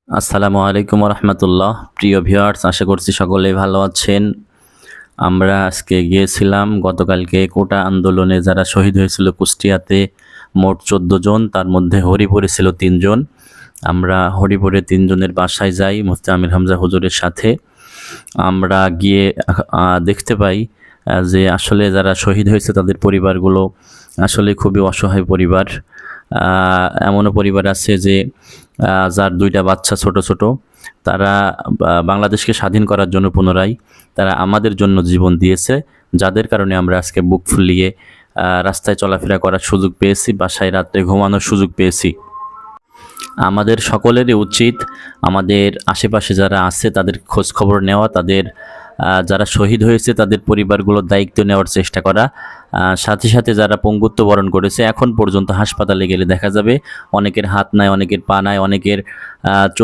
আসসালামু আলাইকুম রহমতুল্লাহ। প্রিয় ভিউয়ার্স, আশা করছি সকলেই ভালো আছেন। আমরা আজকে গিয়েছিলাম গতকালকে কোটা আন্দোলনে যারা শহীদ হয়েছিল কুষ্টিয়াতে, মোট 14 জন, তার মধ্যে হরিপুরে ছিল 3 জন। আমরা হরিপুরে 3 জনের বাসায় যাই মুফতি আমির হামজা হুজুরের সাথে। আমরা গিয়ে দেখতে পাই যে আসলে যারা শহীদ হয়েছে তাদের পরিবারগুলো আসলে খুবই অসহায় পরিবার। এমনও পরিবার আছে যে যার 2টা বাচ্চা ছোট ছোট, তারা বাংলাদেশকে স্বাধীন করার জন্য পুনরায় তারা আমাদের জন্য জীবন দিয়েছে, যাদের কারণে আমরা আজকে বুক ফুলিয়ে রাস্তায় চলাফেরা করার সুযোগ পেয়েছি, বাসায় রাত্রে ঘুমানোর সুযোগ পেয়েছি। আমাদের সকলেরই উচিত আমাদের আশেপাশে যারা আছে তাদের খোঁজ খবর নেওয়া, তাদের যারা শহীদ হয়েছে তাদের পরিবারগুলোর দায়িত্ব নেওয়ার চেষ্টা করা। সাথে সাথে যারা পঙ্গুত্ব বরণ করেছে, এখন পর্যন্ত হাসপাতালে গেলে দেখা যাবে অনেকের হাত নাই, অনেকের পা নাই, অনেকের